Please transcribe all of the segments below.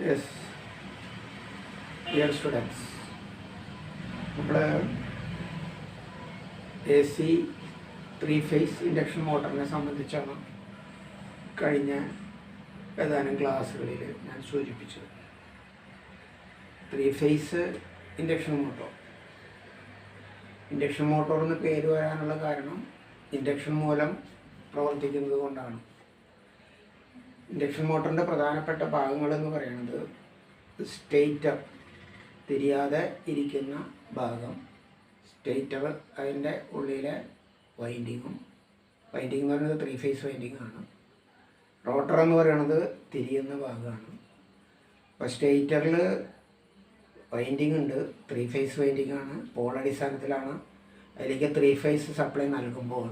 Yes, dear students, നമ്മൾ A C 3-phase induction മോട്ടറിനെ സംബന്ധിച്ചാണ് കഴിഞ്ഞ ഏതാനും ക്ലാസ്സുകളിൽ ഞാൻ സൂചിപ്പിച്ചത്. 3-phase ഇൻഡക്ഷൻ മോട്ടോർ എന്ന് പേര് വരാനുള്ള കാരണം ഇൻഡക്ഷൻ മൂലം പ്രവർത്തിക്കുന്നത് കൊണ്ടാണ്. ഇൻഡക്ഷൻ മോട്ടറിൻ്റെ പ്രധാനപ്പെട്ട ഭാഗങ്ങളെന്ന് പറയുന്നത് സ്റ്റേറ്റർ, തിരിയാതെ ഇരിക്കുന്ന ഭാഗം, സ്റ്റേറ്റർ, അതിൻ്റെ ഉള്ളിലെ വൈൻഡിങ് എന്ന് പറയുന്നത് 3-phase വൈൻഡിങ് ആണ്. റോട്ടർ എന്ന് പറയുന്നത് തിരിയുന്ന ഭാഗമാണ്. അപ്പോൾ സ്റ്റേറ്ററിൽ വൈൻഡിങ് ഉണ്ട്, 3-phase വൈൻഡിങ് ആണ്, പോൾ അടിസ്ഥാനത്തിലാണ്. അതിലേക്ക് 3-phase സപ്ലൈ നൽകുമ്പോൾ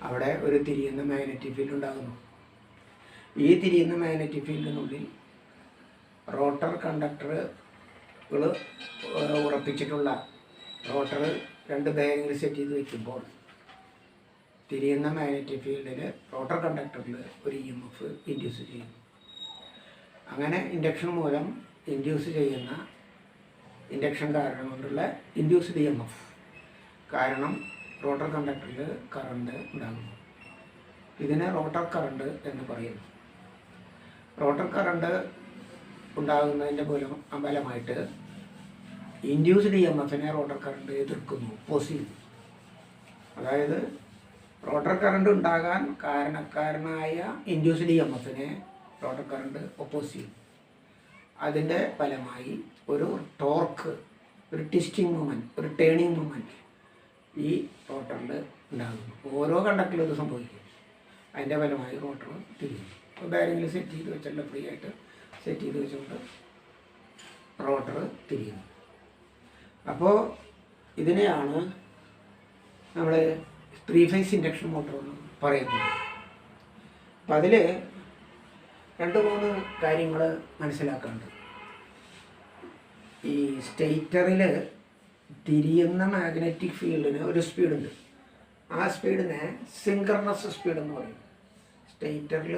അവിടെ ഒരു തിരിയുന്ന മാഗ്നറ്റിക് ഫീൽഡ് ഉണ്ടാകുന്നു. ഈ തിരിയുന്ന മാഗ്നറ്റിക് ഫീൽഡിനുള്ളിൽ റോട്ടർ കണ്ടക്ടറുകൾ ഉറപ്പിച്ചിട്ടുള്ള റോട്ടർ 2 ബെയറിംഗിൽ സെറ്റ് ചെയ്ത് വയ്ക്കുമ്പോൾ തിരിയുന്ന മാഗ്നറ്റിക് ഫീൽഡിൽ റോട്ടർ കണ്ടക്ടറിൽ ഒരു EMF ഇൻഡ്യൂസ് ചെയ്യുന്നു. അങ്ങനെ ഇൻഡക്ഷൻ മൂലം ഇൻഡ്യൂസ് ചെയ്യുന്ന ഇൻഡക്ഷൻ കാരണം കൊണ്ടുള്ള ഇൻഡ്യൂസ്ഡ് EMF കാരണം റോട്ടർ കണ്ടക്ടറിൽ കറണ്ട് ഉണ്ടാകുന്നു. ഇതിനെ റോട്ടർ കറണ്ട് എന്ന് പറയുന്നു. റോട്ടർ കറണ്ട് ഉണ്ടാകുന്നതിൻ്റെ ഫലമായിട്ട് ഇൻഡ്യൂസ്ഡ് EMFനെ റോട്ടർ കറണ്ട് എതിർക്കുന്നു, ഒപ്പോസ് ചെയ്യുന്നു. അതായത് റോട്ടർ കറണ്ട് ഉണ്ടാകാൻ കാരണക്കാരനായ ഇൻഡ്യൂസ്ഡ് EMFനെ റോട്ടർ കറണ്ട് ഒപ്പോസ് ചെയ്യും. അതിൻ്റെ ഫലമായി ഒരു ടോർക്ക്, ഒരു ട്വിസ്റ്റിംഗ് മൂവ്മെൻറ്റ്, ഒരു ടേണിംഗ് മൂവ്മെൻറ്റ് ഈ റോട്ടറിൽ ഉണ്ടാകുന്നു. ഓരോ കണ്ടക്ടറിലും ഇത് സംഭവിക്കും. അതിൻ്റെ ഫലമായി റോട്ടർ തിരിയും. ഇപ്പോൾ ബെയറിംഗിൽ സെറ്റ് ചെയ്ത് വെച്ചുള്ള ഫ്രീ ആയിട്ട് സെറ്റ് ചെയ്ത് വെച്ചുകൊണ്ട് റോട്ടർ തിരിയുന്നു. അപ്പോൾ ഇതിനെയാണ് നമ്മൾ 3-phase ഇൻഡക്ഷൻ മോട്ടർ എന്ന് പറയുന്നത്. അപ്പം അതിൽ 2-3 കാര്യങ്ങൾ മനസ്സിലാക്കാനുണ്ട്. ഈ സ്റ്റേറ്ററിൽ തിരിയുന്ന മാഗ്നറ്റിക് ഫീൽഡിന് ഒരു സ്പീഡുണ്ട്. ആ സ്പീഡിനെ സിൻക്രണസ് സ്പീഡ് എന്ന് പറയും. സ്റ്റേറ്ററിൽ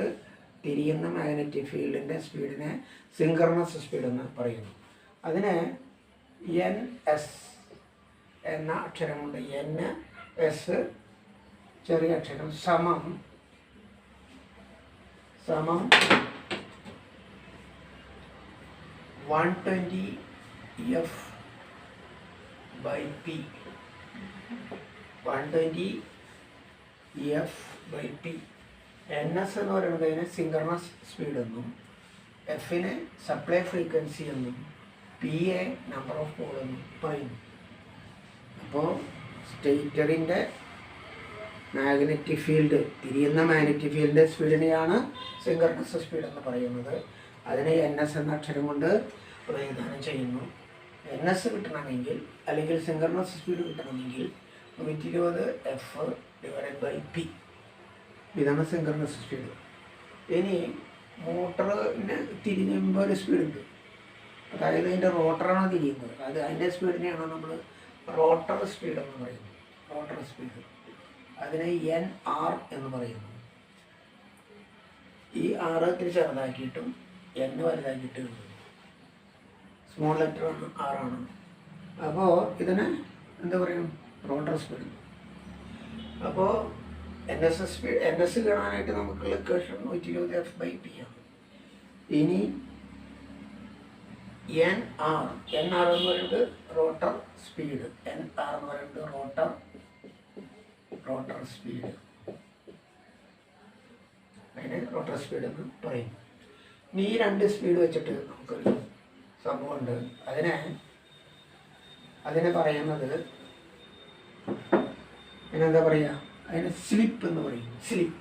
തിരിയുന്ന മാഗ്നറ്റിക് ഫീൽഡിൻ്റെ സ്പീഡിനെ സിൻക്രണസ് സ്പീഡ് എന്ന് പറയുന്നു. അതിനെ NS എന്ന അക്ഷരമുണ്ട്. NS ചെറിയ അക്ഷരം സമം 120 F/P. 120 F/P. NS എന്ന് പറയുന്നത് അതിനെ സിൻക്രണസ് സ്പീഡ് എന്നും, Fനെ സപ്ലൈ ഫ്രീക്വൻസി എന്നും, PA നമ്പർ ഓഫ് പോൾ എന്നും പറയുന്നു. അപ്പോൾ സ്റ്റേറ്ററിൻ്റെ മാഗ്നറ്റിക് ഫീൽഡ്, തിരിയുന്ന മാഗ്നറ്റിക് ഫീൽഡിൻ്റെ സ്പീഡിനെയാണ് സിൻക്രണസ് സ്പീഡ് എന്ന് പറയുന്നത്. അതിനെ NS എന്ന അക്ഷരം കൊണ്ട് പ്രതിനിധാനം ചെയ്യുന്നു. NS കിട്ടണമെങ്കിൽ, അല്ലെങ്കിൽ സിൻക്രണസ് സ്പീഡ് കിട്ടണമെങ്കിൽ 120 F/P. ഇതാണ് സിൻക്രണസ് സ്പീഡ്. ഇനി മോട്ടറിന് തിരിയുമ്പോൾ ഒരു സ്പീഡുണ്ട്. അതായത് അതിൻ്റെ റോട്ടറാണ് തിരിയുന്നത്. അതിൻ്റെ സ്പീഡിനെയാണ് നമ്മൾ റോട്ടർ സ്പീഡ് എന്ന് പറയുന്നത്. റോട്ടർ സ്പീഡ് അതിനെ NR എന്ന് പറയുന്നു. ഈ R ഇത്തിരി ചെറുതാക്കിയിട്ടും N വലുതാക്കിയിട്ടും സ്മോൾ ലെറ്റർ ആണ്, R ആണ്. അപ്പോൾ ഇതിനെ എന്താ പറയും, റോട്ടർ സ്പീഡ്. അപ്പോൾ NS കാണാനായിട്ട് നമുക്കുള്ള ഇക്വേഷൻ 120 F/P ആണ്. ഇനി NR എന്ന് പറയുന്നത് റോട്ടർ സ്പീഡ്. NR എന്ന് പറയുന്നത് റോട്ടർ സ്പീഡ്. അതിന് റോട്ടർ സ്പീഡ് എന്ന് പറയും. ഇനി ഈ 2 സ്പീഡ് വെച്ചിട്ട് നമുക്കൊരു സംഭവമുണ്ട്. അതിനെ പറയുന്നത് അതിനെന്താ പറയുക, അതിന് സ്ലിപ്പ് എന്ന് പറയും. Slip,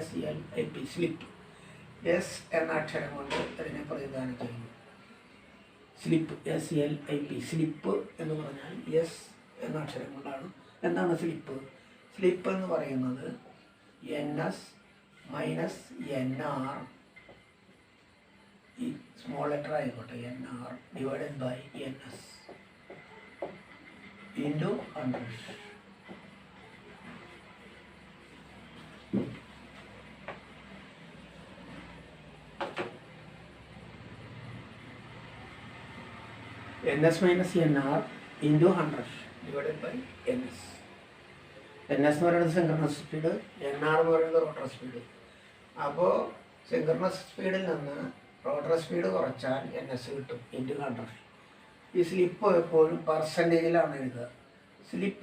SLIP, slip. S എന്ന അക്ഷരം കൊണ്ട് അതിനെ പ്രതിനിധാനം ചെയ്യുന്നു. Slip, SLIP. സ്ലിപ്പ് എന്ന് പറഞ്ഞാൽ S എന്ന അക്ഷരം കൊണ്ടാണ്. എന്താണ് സ്ലിപ്പ്? സ്ലിപ്പ് എന്ന് പറയുന്നത് NS മൈനസ് NR, ഈ സ്മോൾ ലെറ്റർ ആയിക്കോട്ടെ, NR divided by NS into 100. NS minus NR into 100 divided by NS. NS എന്ന് പറയുന്നത് സിങ്ക്രണസ് സ്പീഡ്, NR എന്ന് പറയുന്നത് റോട്ടർ സ്പീഡ്. അപ്പോൾ സിങ്ക്രണസ് സ്പീഡിൽ നിന്ന് റോട്ടർ സ്പീഡ് കുറച്ചാൽ NS കിട്ടും ഇൻറ്റു 100. ഈ സ്ലിപ്പ് എപ്പോഴും പെർസെൻറ്റേജിലാണ് എഴുതുക. സ്ലിപ്പ്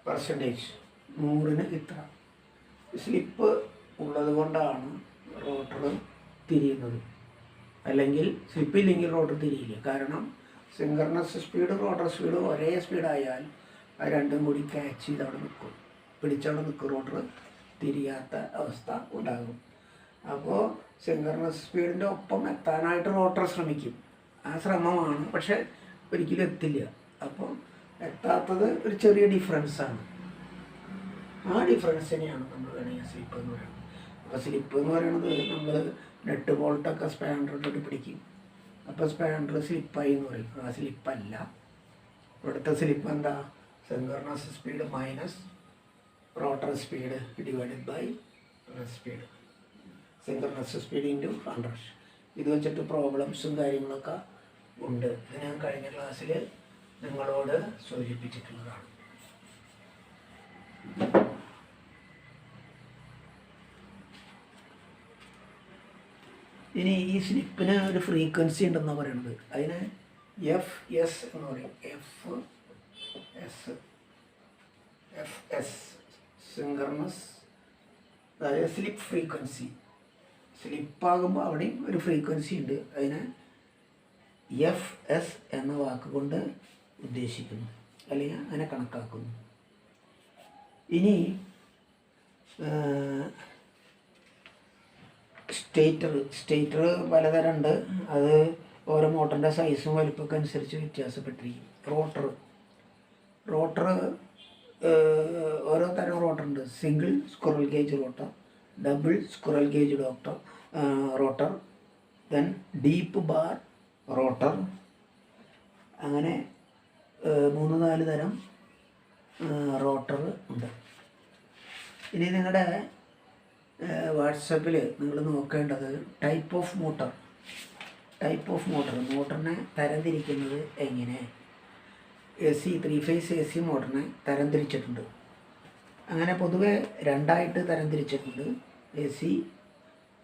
പെർസെൻറ്റേജ് 100ന് ഇത്ര. സ്ലിപ്പ് ഉള്ളത് കൊണ്ടാണ് റോട്ടർ തിരിയുന്നത്. അല്ലെങ്കിൽ സ്ലിപ്പില്ലെങ്കിൽ റോട്ടർ തിരിയില്ല. കാരണം സിങ്ക്രണസ് സ്പീഡ് റോട്ടർ സ്പീഡ് ഒരേ സ്പീഡായാൽ അത് രണ്ടും കൂടി ക്യാച്ച് ചെയ്ത് അവിടെ നിൽക്കും, പിടിച്ചവിടെ നിൽക്കും, റോട്ടർ തിരിയാത്ത അവസ്ഥ ഉണ്ടാകും. അപ്പോൾ സിങ്ക്രണസ് സ്പീഡിൻ്റെ ഒപ്പം എത്താനായിട്ട് റോട്ടർ ശ്രമിക്കും. ആ ശ്രമമാണ്, പക്ഷെ ഒരിക്കലും എത്തില്ല. അപ്പോൾ എത്താത്തത് ഒരു ചെറിയ ഡിഫറൻസാണ്. ആ ഡിഫറൻസിനെയാണ് നമ്മൾ വേണമെങ്കിൽ സ്ലിപ്പ് എന്ന് പറയുന്നത്. അപ്പോൾ സ്ലിപ്പ് എന്ന് പറയുന്നത് നമ്മൾ നെട്ട് ബോൾട്ടൊക്കെ സ്പാൻഡർ ഇട്ടിട്ട് പിടിക്കും. അപ്പോൾ സ്പാൻഡർ സ്ലിപ്പായി എന്ന് പറയും. ആ സ്ലിപ്പല്ല. ഇവിടുത്തെ സ്ലിപ്പ് എന്താ? Synchronous speed minus rotor speed divided by speed. Synchronous speed into 100. ഇത് വെച്ചിട്ട് പ്രോബ്ലംസും കാര്യങ്ങളൊക്കെ ഉണ്ട്. ഇത് ഞാൻ കഴിഞ്ഞ ക്ലാസ്സിൽ നിങ്ങളോട് സൂചിപ്പിച്ചിട്ടുള്ളതാണ്. ഇനി ഈ സ്ലിപ്പിന് ഒരു ഫ്രീക്വൻസി ഉണ്ടെന്നാണ് പറയുന്നത്. അതിന് FS എന്ന് പറയും. FS സിങ്ക്രണസ്, അതായത് സ്ലിപ്പ് ഫ്രീക്വൻസി. സ്ലിപ്പാകുമ്പോൾ അവിടെയും ഒരു ഫ്രീക്വൻസി ഉണ്ട്. അതിന് FS എന്ന വാക്കുകൊണ്ട് ഉദ്ദേശിക്കുന്നു, അല്ലെങ്കിൽ അങ്ങനെ കണക്കാക്കുന്നു. ഇനി സ്റ്റേറ്റർ പലതരമുണ്ട്. അത് ഓരോ മോട്ടറിൻ്റെ സൈസും വലിപ്പമൊക്കെ അനുസരിച്ച് വ്യത്യാസപ്പെട്ടിരിക്കും. റോട്ടർ ഓരോ തരം റോട്ടറുണ്ട്. Single squirrel cage rotor, double squirrel cage rotor, then deep bar rotor. അങ്ങനെ 3-4 തരം റോട്ടർ ഉണ്ട്. ഇനി നിങ്ങളുടെ വാട്സപ്പിൽ നിങ്ങൾ നോക്കേണ്ടത് ടൈപ്പ് ഓഫ് മോട്ടർ. മോട്ടറിനെ തരംതിരിക്കുന്നത് എങ്ങനെ? AC 3 ഫേസ് AC മോട്ടറിനെ തരംതിരിച്ചിട്ടുണ്ട്. അങ്ങനെ പൊതുവെ 2ആയിട്ട് തരംതിരിച്ചിട്ടുണ്ട്. AC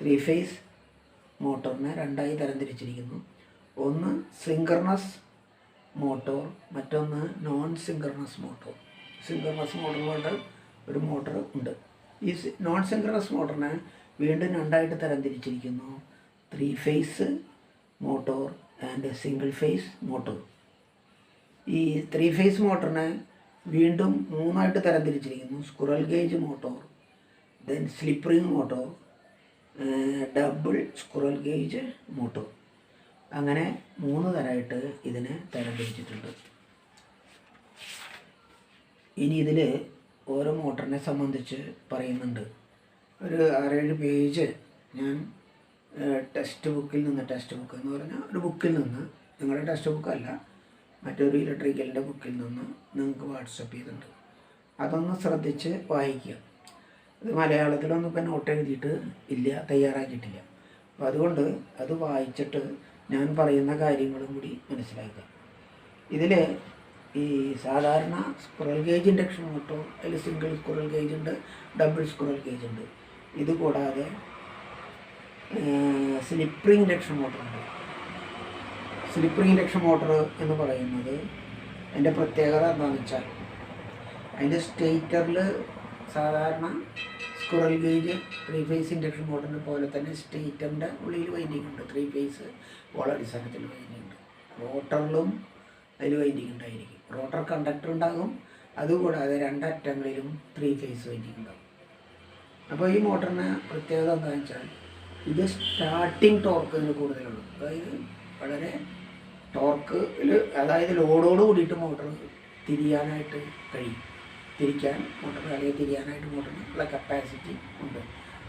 3 ഫേസ് മോട്ടറിനെ 2ആയി തരംതിരിച്ചിരിക്കുന്നു. ഒന്ന് സിങ്ക്രണസ് മോട്ടോർ, മറ്റൊന്ന് non synchronous motor. Synchronous motor കൊണ്ട് ഒരു മോട്ടർ ഉണ്ട്. ഈ നോൺ സിങ്ക്രണസ് മോട്ടറിനെ വീണ്ടും 2ആയിട്ട് തരംതിരിച്ചിരിക്കുന്നു. 3 phase motor and single phase motor. ഈ 3 ഫേസ് മോട്ടറിനെ വീണ്ടും 3ആയിട്ട് തരംതിരിച്ചിരിക്കുന്നു. Squirrel cage motor, then slip ring motor, double squirrel cage motor. അങ്ങനെ 3 തരമായിട്ട് ഇതിനെ തരംതിരിച്ചിട്ടുണ്ട്. ഇനി ഇതിൽ ഓരോ മോട്ടറിനെ സംബന്ധിച്ച് പറയുന്നുണ്ട്. ഒരു 6-7 പേജ് ഞാൻ ടെക്സ്റ്റ് ബുക്ക് എന്ന് പറഞ്ഞാൽ ഒരു ബുക്കിൽ നിന്ന്, നിങ്ങളുടെ ടെക്സ്റ്റ് ബുക്കല്ല, മറ്റൊരു ഇലക്ട്രിക്കലിൻ്റെ ബുക്കിൽ നിന്ന് നിങ്ങൾക്ക് വാട്സപ്പ് ചെയ്തിട്ടുണ്ട്. അതൊന്ന് ശ്രദ്ധിച്ച് വായിക്കുക. ഇത് മലയാളത്തിലൊന്നും ഇപ്പം നോട്ട് എഴുതിയിട്ട് ഇല്ല, തയ്യാറാക്കിയിട്ടില്ല. അപ്പോൾ അതുകൊണ്ട് അത് വായിച്ചിട്ട് ഞാൻ പറയുന്ന കാര്യങ്ങളും കൂടി മനസ്സിലാക്കുക. ഇതിൽ ഈ സാധാരണ സ്ക്വിറൽ ഗേജ് ഇൻഡക്ഷൻ മോട്ടോർ, അതിൽ സിംഗിൾ സ്ക്വിറൽ ഗേജ് ഉണ്ട്, ഡബിൾ സ്ക്വിറൽ ഗേജ് ഉണ്ട്. ഇത് കൂടാതെ സ്ലിപ്പ് റിംഗ് ഇൻഡക്ഷൻ മോട്ടറുണ്ട്. സ്ലിപ്പ് റിംഗ് ഇൻഡക്ഷൻ മോട്ടർ എന്ന് പറയുന്നത് അതിൻ്റെ പ്രത്യേകത എന്താണെന്ന് വെച്ചാൽ, അതിൻ്റെ സ്റ്റേറ്ററിൽ സാധാരണ സ്ക്വിറൽ ഗേജ് 3 ഫേസ് ഇൻഡക്ഷൻ മോട്ടറിനെ പോലെ തന്നെ സ്റ്റേറ്ററിൻ്റെ ഉള്ളിൽ വൈൻഡിങ് ഉണ്ട്. 3 ഫേസ് അടിസ്ഥാനത്തിൽ വൈൻഡിങ് ഉണ്ട്. റോട്ടറിലും അതിൽ വൈൻഡിങ് ഉണ്ടായിരിക്കും. റോട്ടർ കണ്ടക്ടർ ഉണ്ടാകും. അതുകൂടാതെ 2 അറ്റങ്ങളിലും 3 ഫേസ് വൈൻഡിങ് ഉണ്ടാകും. അപ്പോൾ ഈ മോട്ടറിന് പ്രത്യേകത എന്താണെന്ന് വെച്ചാൽ, ഇത് സ്റ്റാർട്ടിങ് ടോർക്ക് ഇതിന് കൂടുതലുള്ളൂ. അതായത് വളരെ ടോർക്കിൽ, അതായത് ലോഡോട് കൂടിയിട്ട് മോട്ടർ തിരിയാനായിട്ട് കഴിയും. തിരിയാനായിട്ട് മോട്ടറിന് ഉള്ള കപ്പാസിറ്റി ഉണ്ട്.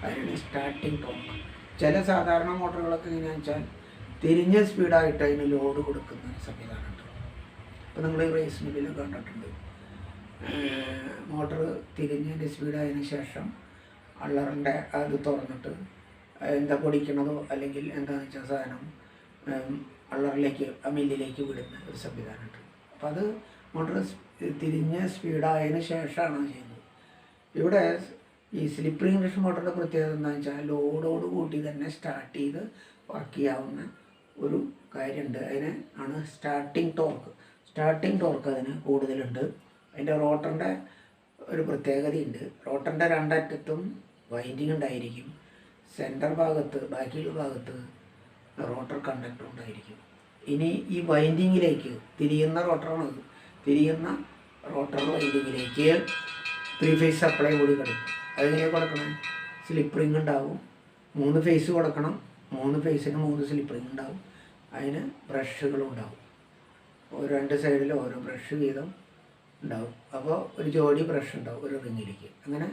അതിനാണ് സ്റ്റാർട്ടിങ് ടോർക്ക്. ചില സാധാരണ മോട്ടറുകളൊക്കെ എങ്ങനെയാണെന്ന് വെച്ചാൽ തിരിഞ്ഞ സ്പീഡായിട്ട് അതിന് ലോഡ് കൊടുക്കുന്ന സംവിധാനമുണ്ട്. അപ്പോൾ നിങ്ങൾ ഈ റേസ് മില്ലിൽ കണ്ടിട്ടുണ്ട്. മോട്ടർ തിരിഞ്ഞതിൻ്റെ സ്പീഡായതിനു ശേഷം അള്ളറിൻ്റെ അത് തുറന്നിട്ട് എന്താ പൊടിക്കണതോ അല്ലെങ്കിൽ എന്താണെന്ന് വെച്ചാൽ സാധനം അള്ളറിലേക്ക് ആ മില്ലിലേക്ക് വിടുന്ന ഒരു സംവിധാനമുണ്ട്. അപ്പോൾ അത് മോട്ടർ തിരിഞ്ഞ് സ്പീഡായതിന് ശേഷമാണ് ചെയ്യുന്നത്. ഇവിടെ ഈ സ്ലിപ്പ് ഇൻഡക്ഷൻ മോട്ടറിൻ്റെ പ്രത്യേകത എന്താണെന്ന് വെച്ചാൽ ലോഡോട് കൂട്ടി തന്നെ സ്റ്റാർട്ട് ചെയ്ത് വർക്ക് ചെയ്യാവുന്ന ഒരു കാര്യമുണ്ട്. അതിന് ആണ് സ്റ്റാർട്ടിങ് ടോർക്ക് അതിന് കൂടുതലുണ്ട്. അതിൻ്റെ റോട്ടറിൻ്റെ ഒരു പ്രത്യേകതയുണ്ട്. റോട്ടറിൻ്റെ രണ്ടറ്റത്തും വൈൻഡിങ് ഉണ്ടായിരിക്കും. സെൻറ്റർ ഭാഗത്ത് ബാക്കിയുള്ള ഭാഗത്ത് റോട്ടർ കണ്ടക്ടർ ഉണ്ടായിരിക്കും. ഇനി ഈ വൈൻഡിങ്ങിലേക്ക് തിരിയുന്ന റോട്ടർ വൈൻഡിങ്ങിലേക്ക് 3 ഫേസ് സപ്ലൈ കൂടി കൊടുക്കും. അതെങ്ങനെയാണ് കൊടുക്കണം? സ്ലിപ്പ് റിങ് ഉണ്ടാവും. 3 ഫേസ് കൊടുക്കണം. 3 ഫേസിന് 3 സ്ലിപ്പ് റിങ് ഉണ്ടാവും. അതിന് ബ്രഷുകളുണ്ടാവും. രണ്ട് സൈഡിൽ ഓരോ ബ്രഷ് വീതം ഉണ്ടാവും. അപ്പോൾ ഒരു ജോഡി ബ്രഷ് ഉണ്ടാവും ഒരു റിങ്ങിലേക്ക്. അങ്ങനെ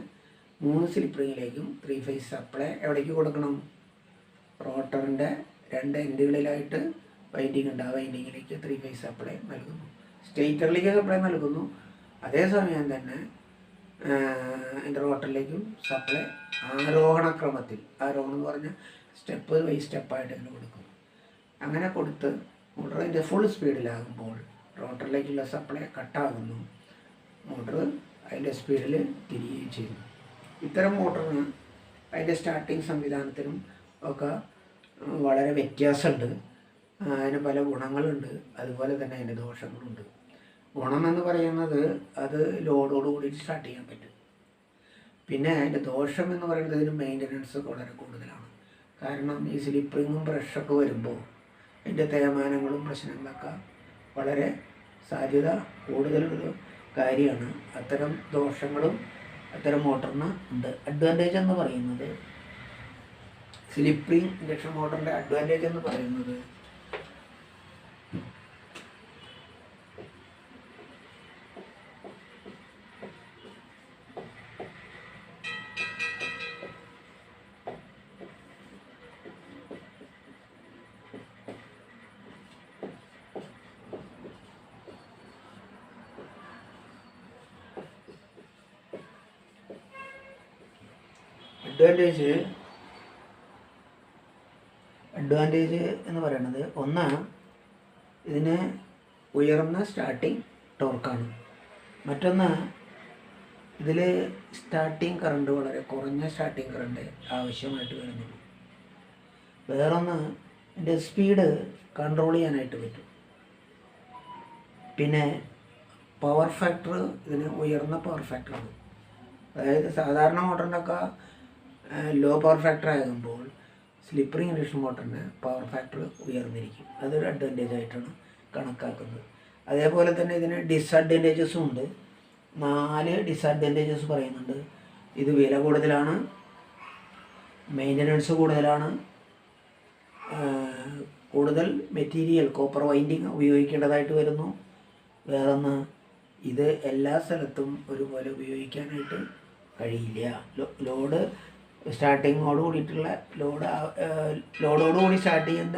3 സ്ലിപ്പ് റിങ്ങിലേക്കും 3 ഫേസ് സപ്ലൈ എവിടേക്ക് കൊടുക്കണം? റോട്ടറിൻ്റെ 2 എൻഡുകളിലായിട്ട് വൈൻഡിങ് ഉണ്ട്. ആ വൈൻഡിങ്ങിലേക്ക് 3 ഫേസ് സപ്ലൈ നൽകുന്നു. സ്റ്റേറ്ററിലേക്ക് സപ്ലൈ നൽകുന്നു. അതേസമയം തന്നെ എൻ്റെ റോട്ടറിലേക്കും സപ്ലൈ ആരോഹണം എന്ന് പറഞ്ഞാൽ സ്റ്റെപ്പ് ബൈ സ്റ്റെപ്പായിട്ട് ഇങ്ങനെ കൊടുക്കും. അങ്ങനെ കൊടുത്ത് മോട്ടർ അതിൻ്റെ ഫുൾ സ്പീഡിലാകുമ്പോൾ റോട്ടറിലേക്കുള്ള സപ്ലൈ കട്ടാകുന്നു. മോട്ടർ അതിൻ്റെ സ്പീഡിൽ തിരിയുകയും ചെയ്യുന്നു. ഇത്തരം മോട്ടറിന് അതിൻ്റെ സ്റ്റാർട്ടിങ് സംവിധാനത്തിനും ഒക്കെ വളരെ വ്യത്യാസമുണ്ട്. അതിന് പല ഗുണങ്ങളുണ്ട്, അതുപോലെ തന്നെ അതിൻ്റെ ദോഷങ്ങളുണ്ട്. ഗുണമെന്ന് പറയുന്നത് അത് ലോഡോട് കൂടിയിട്ട് സ്റ്റാർട്ട് ചെയ്യാൻ പറ്റും. പിന്നെ അതിൻ്റെ ദോഷം എന്ന് പറയുന്നത് ഇതിന് മെയിൻ്റനൻസ് വളരെ കൂടുതലാണ്. കാരണം ഈ സ്ലിപ്പ് റിങ്ങും ബ്രഷൊക്കെ വരുമ്പോൾ അതിൻ്റെ തേയ്മാനങ്ങളും പ്രശ്നങ്ങളൊക്കെ വളരെ സാധ്യത കൂടുതലൊരു കാര്യമാണ്. അത്തരം ദോഷങ്ങളും അത്തരം മോട്ടറിന് ഉണ്ട്. അഡ്വാൻറ്റേജ് എന്ന് പറയുന്നത് സ്ലിപ്പ് റിങ് ഇൻഡക്ഷൻ മോട്ടറിൻ്റെ അഡ്വാൻറ്റേജ് എന്ന് പറയുന്നത് അഡ്വാൻറ്റേജ് എന്ന് പറയുന്നത് ഒന്ന്, ഇതിന് ഉയർന്ന സ്റ്റാർട്ടിങ് ടോർക്കാണ്. മറ്റൊന്ന്, ഇതിൽ സ്റ്റാർട്ടിങ് കറണ്ട് വളരെ കുറഞ്ഞ സ്റ്റാർട്ടിങ് കറണ്ട് ആവശ്യമായിട്ട് വരുന്നുള്ളൂ. വേറൊന്ന്, ഇതിൻ്റെ സ്പീഡ് കൺട്രോൾ ചെയ്യാനായിട്ട് പറ്റും. പിന്നെ പവർ ഫാക്ടർ ഇതിന് ഉയർന്ന പവർ ഫാക്ടറാണ്. അതായത് സാധാരണ മോട്ടറിൻ്റെ ഒക്കെ ലോ പവർ ഫാക്ടർ ആകുമ്പോൾ സ്ലിപ്പ് റിങ് ഇൻഡക്ഷൻ മോട്ടറിന് പവർ ഫാക്ടർ ഉയർന്നിരിക്കും. അതൊരു അഡ്വാൻറ്റേജ് ആയിട്ടാണ് കണക്കാക്കുന്നത്. അതേപോലെ തന്നെ ഇതിന് ഡിസഡ്വാൻറ്റേജസും ഉണ്ട്. 4 ഡിസഡ്വാൻറ്റേജസ് പറയുന്നുണ്ട്. ഇത് വില കൂടുതലാണ്, മെയിൻ്റനൻസ് കൂടുതലാണ്, കൂടുതൽ മെറ്റീരിയൽ കോപ്പർ വൈൻഡിങ് ഉപയോഗിക്കേണ്ടതായിട്ട് വരുന്നു. വേറൊന്ന്, ഇത് എല്ലാ സ്ഥലത്തും ഒരുപോലെ ഉപയോഗിക്കാനായിട്ട് കഴിയില്ല. ലോഡ് സ്റ്റാർട്ടിങ്ങോട് കൂടിയിട്ടുള്ള ലോഡോടുകൂടി സ്റ്റാർട്ട് ചെയ്യേണ്ട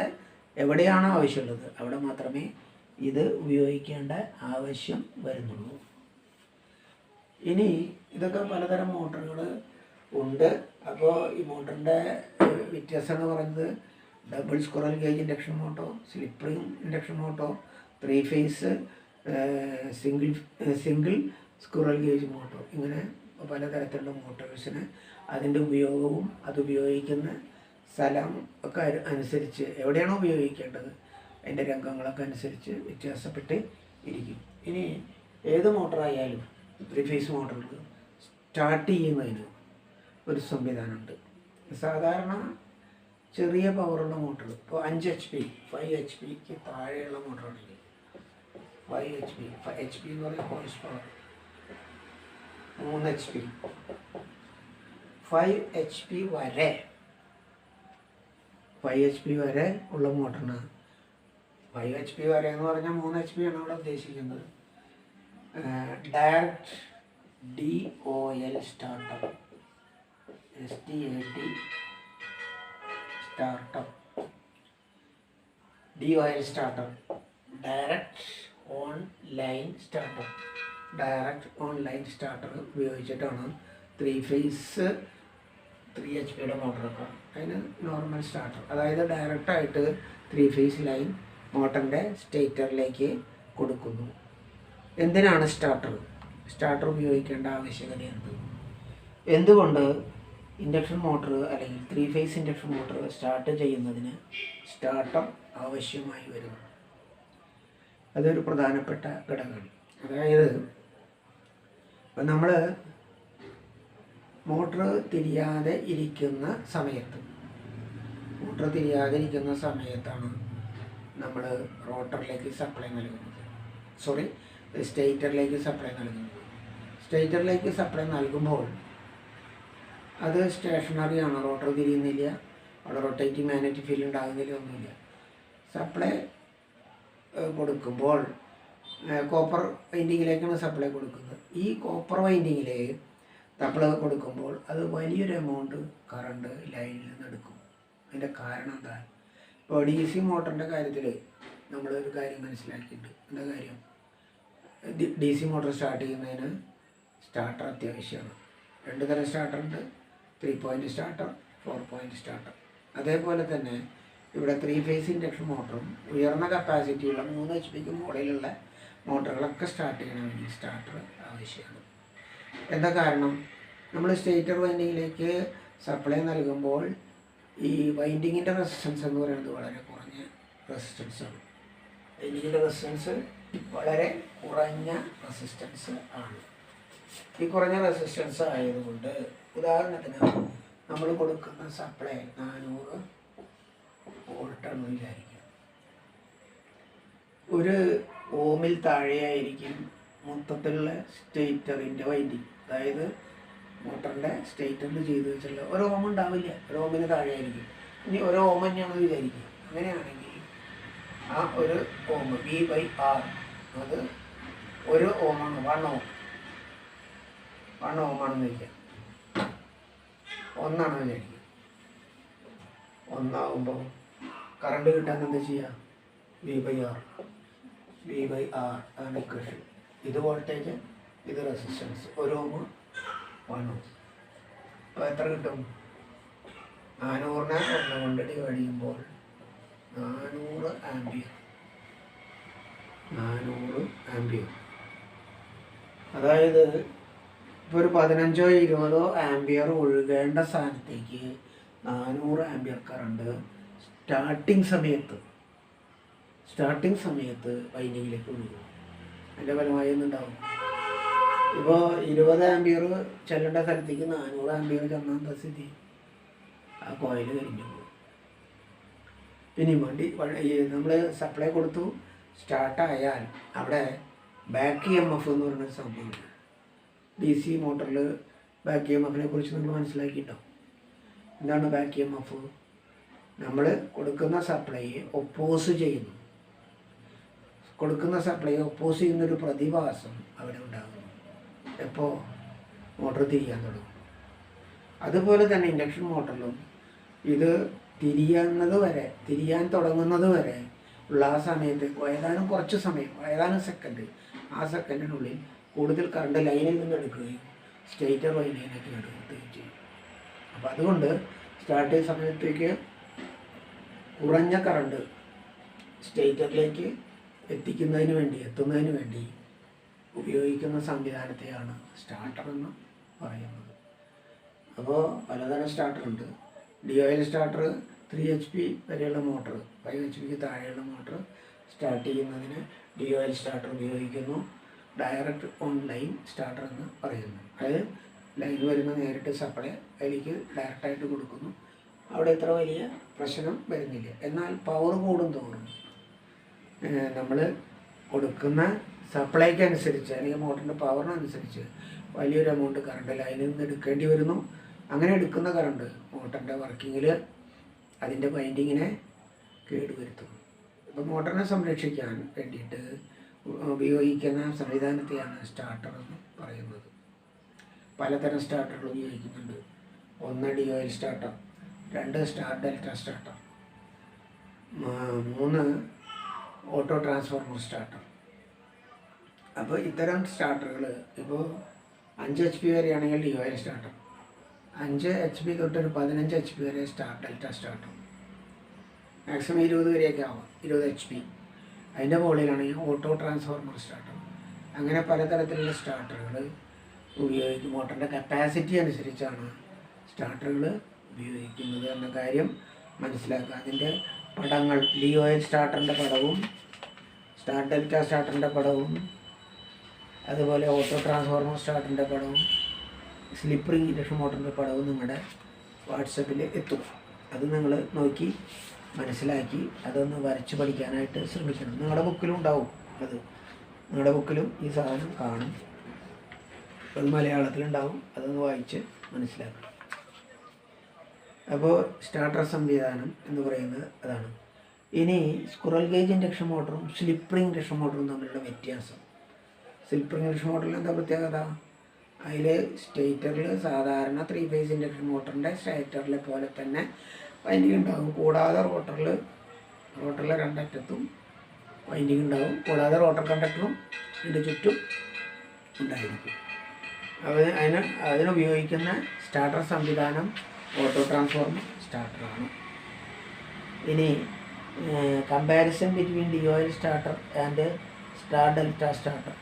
എവിടെയാണോ ആവശ്യമുള്ളത് അവിടെ മാത്രമേ ഇത് ഉപയോഗിക്കേണ്ട ആവശ്യം വരുന്നുള്ളൂ. ഇനി ഇതൊക്കെ പലതരം മോട്ടറുകൾ ഉണ്ട്. അപ്പോൾ ഈ മോട്ടറിൻ്റെ വ്യത്യാസം എന്ന് പറയുന്നത് double squirrel cage induction motor, slip ring induction motor, 3 phase single squirrel cage motor, ഇങ്ങനെ പലതരത്തിലുള്ള മോട്ടോഴ്സിന് അതിൻ്റെ ഉപയോഗവും അതുപയോഗിക്കുന്ന സ്ഥലം ഒക്കെ അനുസരിച്ച് എവിടെയാണോ ഉപയോഗിക്കേണ്ടത് അതിൻ്റെ രംഗങ്ങളൊക്കെ അനുസരിച്ച് വ്യത്യാസപ്പെട്ട് ഇരിക്കും. ഇനി ഏത് മോട്ടറായാലും 3 ഫേസ് മോട്ടറിൽ സ്റ്റാർട്ട് ചെയ്യുന്നതിന് ഒരു സംവിധാനമുണ്ട്. സാധാരണ ചെറിയ പവറുള്ള മോട്ടർ, ഇപ്പോൾ 5 HP 5 HP താഴെയുള്ള മോട്ടറാണെങ്കിൽ 5 HP എന്ന് പറയുന്ന ഹോഴ്സ് പവർ, 3 HP 5 HP വരെ 5 HP വരെ ഉള്ള മോട്ടറിന് 5 HP വരെ എന്ന് പറഞ്ഞാൽ 3 HP ആണ് അവിടെ ഉദ്ദേശിക്കുന്നത്. Direct DOL startup, STAT startup, DOL startup, direct online starter ഉപയോഗിച്ചിട്ടാണ് 3 ഫേസ് 3 HP മോട്ടറൊക്കെ. അതിന് നോർമൽ സ്റ്റാർട്ടർ, അതായത് ഡയറക്റ്റായിട്ട് 3 ഫേസ് ലൈൻ മോട്ടറിൻ്റെ സ്റ്റേറ്ററിലേക്ക് കൊടുക്കുന്നു. എന്തിനാണ് സ്റ്റാർട്ടർ ഉപയോഗിക്കേണ്ട ആവശ്യകത എന്തുകൊണ്ട് ഇൻഡക്ഷൻ മോട്ടർ അല്ലെങ്കിൽ 3 ഫേസ് ഇൻഡക്ഷൻ മോട്ടർ സ്റ്റാർട്ട് ചെയ്യുന്നതിന് സ്റ്റാർട്ടർ ആവശ്യമായി വരുന്നു? അതൊരു പ്രധാനപ്പെട്ട ഘടകമാണ്. അതായത് ഇപ്പം നമ്മൾ മോട്ടർ തിരിയാതെ ഇരിക്കുന്ന സമയത്താണ് നമ്മൾ റോട്ടറിലേക്ക് സപ്ലൈ നൽകുന്നത്. സ്റ്റേറ്ററിലേക്ക് സപ്ലൈ നൽകുന്നത്. സ്റ്റേറ്ററിലേക്ക് സപ്ലൈ നൽകുമ്പോൾ അത് സ്റ്റേഷനറിയാണ്, റോട്ടർ തിരിയുന്നില്ല, അവിടെ റൊട്ടേറ്റിംഗ് മാഗ്നറ്റിക് ഫീൽഡ് ഉണ്ടാകുന്നില്ല, ഒന്നുമില്ല. സപ്ലൈ കൊടുക്കുമ്പോൾ കോപ്പർ വൈൻഡിങ്ങിലേക്കാണ് സപ്ലൈ കൊടുക്കുന്നത്. ഈ കോപ്പർ വൈൻഡിങ്ങിൽ സപ്ലൈ കൊടുക്കുമ്പോൾ അത് വലിയൊരു എമൗണ്ട് കറണ്ട് ലൈനിൽ നിന്ന് എടുക്കും. അതിൻ്റെ കാരണം എന്താ? ഇപ്പോൾ DC മോട്ടറിൻ്റെ കാര്യത്തിൽ നമ്മളൊരു കാര്യം മനസ്സിലാക്കിയിട്ടുണ്ട്. എന്താ കാര്യം? DC മോട്ടർ സ്റ്റാർട്ട് ചെയ്യുന്നതിന് സ്റ്റാർട്ടർ അത്യാവശ്യമാണ്. 2 തരം സ്റ്റാർട്ടറുണ്ട്, 3 പോയിൻ്റ് സ്റ്റാർട്ടർ, 4 പോയിൻ്റ് സ്റ്റാർട്ടർ. അതേപോലെ തന്നെ ഇവിടെ 3 ഫേസ് ഇൻഡക്ഷൻ മോട്ടറും ഉയർന്ന കപ്പാസിറ്റിയുള്ള 3 HP മുകളിലുള്ള മോട്ടറുകളൊക്കെ സ്റ്റാർട്ട് ചെയ്യണമെങ്കിൽ സ്റ്റാർട്ടർ ആവശ്യമാണ്. എന്താ കാരണം? നമ്മൾ സ്റ്റേറ്റർ വൈൻഡിങ്ങിലേക്ക് സപ്ലൈ നൽകുമ്പോൾ ഈ വൈൻഡിങ്ങിൻ്റെ റെസിസ്റ്റൻസ് എന്ന് പറയുന്നത് വളരെ കുറഞ്ഞ റെസിസ്റ്റൻസാണ്. വൈൻഡിങ്ങിൻ്റെ റെസിസ്റ്റൻസ് വളരെ കുറഞ്ഞ റെസിസ്റ്റൻസ് ആണ്. ഈ കുറഞ്ഞ റെസിസ്റ്റൻസ് ആയതുകൊണ്ട് ഉദാഹരണത്തിന് നമ്മൾ കൊടുക്കുന്ന സപ്ലൈ 400 വോൾട്ടാണെന്ന് വിചാരിക്കുക. 1 ഓമിൽ താഴെയായിരിക്കും മൊത്തത്തിലുള്ള സ്റ്റേറ്ററിൻ്റെ വൈൻഡിങ്. അതായത് മോട്ടറിൻ്റെ സ്റ്റേറ്ററിൽ ചെയ്ത് വെച്ചുള്ള 1 ഓം ഉണ്ടാവില്ല, 1 ഓമിന് താഴെയായിരിക്കും. ഇനി 1 ഓം തന്നെയാണെന്ന് വിചാരിക്കുക. അങ്ങനെയാണെങ്കിൽ ആ 1 ഓം V/R അത് 1 ഓമാണ്, 1 ഓമാണെന്ന് വയ്ക്കുക. 1 ആണെന്ന് വിചാരിക്കുക. 1 ആകുമ്പോൾ കറണ്ട് കിട്ടാൻ എന്താ ചെയ്യുക? V/R ആണ് ഇക്വേഷൻ. ഇത് വോൾട്ടേജ്, ഇത് റെസിസ്റ്റൻസ്. 1 ഓം 1 ഓം. അപ്പോൾ എത്ര കിട്ടും? 400നെ 1 കൊണ്ട് ഡിവൈഡ് ചെയ്യുമ്പോൾ 400 ആംപിയർ. അതായത് ഇപ്പോൾ ഒരു 15 or 20 ആംപിയർ ഒഴുകേണ്ട സ്ഥാനത്തേക്ക് 400 ആംപിയർ കറണ്ട് സ്റ്റാർട്ടിങ് സമയത്ത് വൈൻഡിങ്ങിലേക്ക് ഒഴുകും. അതിൻ്റെ ഫലമായി ഒന്നുണ്ടാവും. ഇപ്പോൾ 20 ആംപിയർ ചെല്ലേണ്ട സ്ഥലത്തേക്ക് 400 ആംപിയർ ചെന്നാത്ത സ്ഥിതി ആ കോയിൽ കരിഞ്ഞു പോകും. ഇനി നമ്മൾ സപ്ലൈ കൊടുത്തു, സ്റ്റാർട്ടായാൽ അവിടെ ബാക്ക് EMF എന്ന് പറയുന്നൊരു സംഭവമുണ്ട്. DC മോട്ടറിൽ ബാക്ക് EMFനെ കുറിച്ച് നമ്മൾ മനസ്സിലാക്കിയിട്ടുണ്ടാവും. എന്താണ് ബാക്ക് EMF? നമ്മൾ കൊടുക്കുന്ന സപ്ലൈയെ ഒപ്പോസ് ചെയ്യുന്നൊരു പ്രതിഭാസം അവിടെ ഉണ്ടാകുന്നു. എപ്പോൾ? മോട്ടർ തിരിയാൻ തുടങ്ങും. അതുപോലെ തന്നെ ഇൻഡക്ഷൻ മോട്ടറിലും ഇത് തിരിയാൻ തുടങ്ങുന്നത് വരെ ഉള്ള ആ സമയത്ത് കുറച്ച് സമയം, സെക്കൻഡ്, ആ സെക്കൻഡിനുള്ളിൽ കൂടുതൽ കറണ്ട് ലൈനിൽ നിന്ന് എടുക്കുകയും സ്റ്റേറ്റർ വൈൻഡിങ്ങിലേക്ക് എടുക്കുകയും ചെയ്യും. അപ്പോൾ അതുകൊണ്ട് സ്റ്റാർട്ട് ചെയ്യുന്ന സമയത്തേക്ക് കുറഞ്ഞ കറണ്ട് സ്റ്റേറ്ററിലേക്ക് എത്തുന്നതിന് വേണ്ടി ഉപയോഗിക്കുന്ന സംവിധാനത്തെയാണ് സ്റ്റാർട്ടർ എന്ന് പറയുന്നത്. അപ്പോൾ പലതരം സ്റ്റാർട്ടറുണ്ട്. DOL സ്റ്റാർട്ടർ 3 HP വരെയുള്ള മോട്ടർ, 5 HPക്ക് താഴെയുള്ള മോട്ടർ സ്റ്റാർട്ട് ചെയ്യുന്നതിന് DOL സ്റ്റാർട്ടർ ഉപയോഗിക്കുന്നു. ഡയറക്റ്റ് ഓൺ ലൈൻ സ്റ്റാർട്ടർ എന്ന് പറയുന്നു. അതായത് ലൈൻ വരുന്ന നേരിട്ട് സപ്ലൈ അതിലേക്ക് ഡയറക്റ്റായിട്ട് കൊടുക്കുന്നു. അവിടെ ഇത്ര വലിയ പ്രശ്നം വരുന്നില്ല. എന്നാൽ പവർ കൂടും തോറും നമ്മൾ കൊടുക്കുന്ന സപ്ലൈക്ക് അനുസരിച്ച് അല്ലെങ്കിൽ മോട്ടറിൻ്റെ പവറിനനുസരിച്ച് വലിയൊരു എമൗണ്ട് കറണ്ട് ലൈനിൽ നിന്ന് എടുക്കേണ്ടി വരുന്നു. അങ്ങനെ എടുക്കുന്ന കറണ്ട് മോട്ടറിൻ്റെ വർക്കിങ്ങിൽ അതിൻ്റെ വൈൻഡിങ്ങിനെ കേടുവരുത്തുന്നു. അപ്പോൾ മോട്ടറിനെ സംരക്ഷിക്കാൻ വേണ്ടിയിട്ട് ഉപയോഗിക്കുന്ന സംവിധാനത്തെയാണ് സ്റ്റാർട്ടർ എന്ന് പറയുന്നത്. പലതരം സ്റ്റാർട്ടറുകൾ ഉപയോഗിക്കുന്നുണ്ട്. 1 DOL starter, 2 star delta starter, 3 auto transformer starter. അപ്പോൾ ഇത്തരം സ്റ്റാർട്ടറുകൾ ഇപ്പോൾ 5 HP വരെയാണെങ്കിൽ DOL starter, 5 HP തൊട്ടൊരു 15 HP വരെ സ്റ്റാർ ഡെൽറ്റ സ്റ്റാർട്ടർ, മാക്സിമം 20 വരെയൊക്കെ ആവാം, 20 HP. അതിൻ്റെ മുകളിലാണെങ്കിൽ ഓട്ടോ ട്രാൻസ്ഫോർമർ സ്റ്റാർട്ടർ. അങ്ങനെ പലതരത്തിലുള്ള സ്റ്റാർട്ടറുകൾ ഉപയോഗിക്കും. മോട്ടറിൻ്റെ കപ്പാസിറ്റി അനുസരിച്ചാണ് സ്റ്റാർട്ടറുകൾ ഉപയോഗിക്കുന്നത് എന്ന കാര്യം മനസ്സിലാക്കുക. അതിൻ്റെ പടങ്ങൾ DOL സ്റ്റാർട്ടറിൻ്റെ പടവും സ്റ്റാർ ഡെൽറ്റ സ്റ്റാർട്ടറിൻ്റെ പടവും അതുപോലെ ഓട്ടോ ട്രാൻസ്ഫോർമർ സ്റ്റാർട്ടറിൻ്റെ പടവും സ്ലിപ്പ് റിംഗ് ഇൻഡക്ഷൻ മോട്ടറിൻ്റെ പടവും നിങ്ങളുടെ വാട്സപ്പിൽ എത്തും. അത് നിങ്ങൾ നോക്കി മനസ്സിലാക്കി അതൊന്ന് വരച്ച് പഠിക്കാനായിട്ട് ശ്രമിക്കണം. നിങ്ങളുടെ ബുക്കിലും ഉണ്ടാവും. നിങ്ങളുടെ ബുക്കിലും ഈ സാധനം കാണും. അത് മലയാളത്തിലുണ്ടാവും. അതൊന്ന് വായിച്ച് മനസ്സിലാക്കണം. അപ്പോൾ സ്റ്റാർട്ടർ സംവിധാനം എന്ന് പറയുന്നത് അതാണ്. ഇനി സ്ക്വിറൽ ഗേജ് ഇൻഡക്ഷൻ മോട്ടറും സ്ലിപ്പ് റിംഗ് ഇൻഡക്ഷൻ മോട്ടറും തമ്മിലുള്ള വ്യത്യാസം. സ്ലിപ്പ് റിംഗ് ഇൻഡക്ഷൻ മോട്ടറിൽ എന്താ പ്രത്യേകത? അതിൽ സ്റ്റേറ്ററിൽ സാധാരണ 3 ഫേസ് ഇൻഡക്ഷൻ മോട്ടറിൻ്റെ സ്റ്റേറ്ററിലെ പോലെ തന്നെ വൈൻഡിങ് ഉണ്ടാകും. കൂടാതെ റോട്ടറിലെ രണ്ടറ്റത്തും വൈൻഡിങ് ഉണ്ടാകും. കൂടാതെ റോട്ടർ കണ്ടക്ടറും അതിൻ്റെ ചുറ്റും ഉണ്ടായിരിക്കും. അതിനുപയോഗിക്കുന്ന സ്റ്റാർട്ടർ സംവിധാനം ഓട്ടോ ട്രാൻസ്ഫോർമർ സ്റ്റാർട്ടറാണ്. ഇനി comparison between DOL starter and star delta starter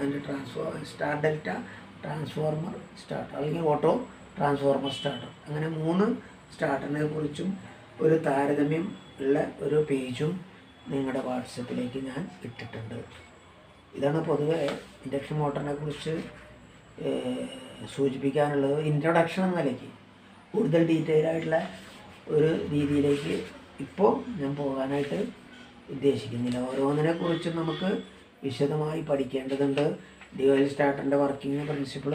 and star delta transformer starter അല്ലെങ്കിൽ ഓട്ടോ ട്രാൻസ്ഫോർമർ സ്റ്റാർട്ടർ. അങ്ങനെ 3 സ്റ്റാർട്ടറിനെ കുറിച്ചും ഒരു താരതമ്യം ഉള്ള ഒരു പേജും നിങ്ങളുടെ വാട്സപ്പിലേക്ക് ഞാൻ ഇട്ടിട്ടുണ്ട്. ഇതാണ് പൊതുവെ ഇൻഡക്ഷൻ മോട്ടറിനെ കുറിച്ച് സൂചിപ്പിക്കാനുള്ളത്. ഇൻട്രൊഡക്ഷൻ എന്ന നിലയ്ക്ക് കൂടുതൽ ഡീറ്റെയിൽ ആയിട്ടുള്ള ഒരു രീതിയിലേക്ക് ഇപ്പോൾ ഞാൻ പോകാനായിട്ട് ഉദ്ദേശിക്കുന്നില്ല. ഓരോന്നിനെ കുറിച്ചും നമുക്ക് വിശദമായി പഠിക്കേണ്ടതുണ്ട്. DOL സ്റ്റാർട്ടറിൻ്റെ വർക്കിംഗ് പ്രിൻസിപ്പിൾ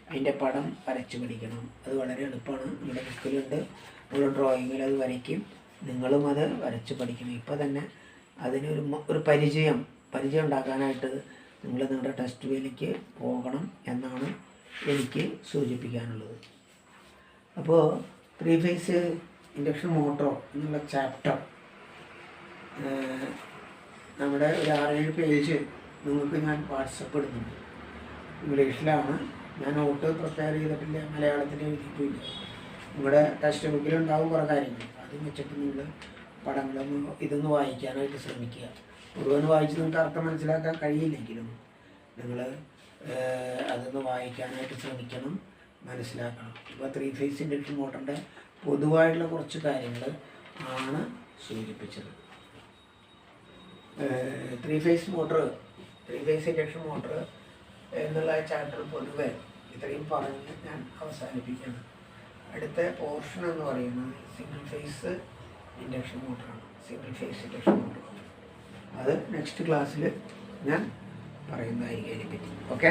അതിൻ്റെ പടം വരച്ച് പഠിക്കണം. അത് വളരെ എളുപ്പമാണ്. നിങ്ങളുടെ ബുക്കിലുണ്ട്. നിങ്ങൾ ഡ്രോയിങ്ങിൽ അത് വരയ്ക്കും. നിങ്ങളും അത് വരച്ച് പഠിക്കണം. ഇപ്പോൾ തന്നെ അതിനൊരു പരിചയം ഉണ്ടാക്കാനായിട്ട് നിങ്ങൾ നിങ്ങളുടെ ടെസ്റ്റ് വേയിലേക്ക് പോകണം എന്നാണ് എനിക്ക് സൂചിപ്പിക്കാനുള്ളത്. അപ്പോൾ 3 ഫേസ് ഇൻഡക്ഷൻ മോട്ടോർ എന്നുള്ള ചാപ്റ്റർ നമ്മുടെ ഒരു 6-7 പേജ് നിങ്ങൾക്ക് ഞാൻ വാട്സപ്പ് ഇടുന്നുണ്ട്. ഇംഗ്ലീഷിലാണ്. ഞാൻ നോട്ട് പ്രിപ്പയർ ചെയ്തിട്ടില്ല, മലയാളത്തിൽ എഴുതിയിട്ടില്ല. നിങ്ങളുടെ ടെക്സ്റ്റ് ബുക്കിലുണ്ടാവും കുറേ കാര്യങ്ങൾ. അത് വെച്ചിട്ട് നിങ്ങൾ ഇതൊന്ന് വായിക്കാനായിട്ട് ശ്രമിക്കുക. മുഴുവൻ വായിച്ച് നിങ്ങൾക്ക് അർത്ഥം മനസ്സിലാക്കാൻ കഴിയില്ലെങ്കിലും നിങ്ങൾ അതൊന്ന് വായിക്കാനായിട്ട് ശ്രമിക്കണം, മനസ്സിലാക്കണം. ഇപ്പോൾ 3 ഫേസ് ഇൻഡക്ഷൻ മോട്ടറിൻ്റെ പൊതുവായിട്ടുള്ള കുറച്ച് കാര്യങ്ങൾ ആണ് സൂചിപ്പിച്ചത്. 3 ഫേസ് ഇൻഡക്ഷൻ മോട്ടർ എന്നുള്ള ചാപ്റ്റർ പൊതുവെ ഇത്രയും പറഞ്ഞ് ഞാൻ അവസാനിപ്പിക്കുകയാണ്. അടുത്ത പോർഷൻ എന്ന് പറയുന്നത് സിംഗിൾ ഫേസ് ഇൻഡക്ഷൻ മോട്ടറാണ്. അത് നെക്സ്റ്റ് ക്ലാസ്സിൽ ഞാൻ പറയുന്നതായിരിക്കും അതിനെപ്പറ്റി. ഓക്കെ.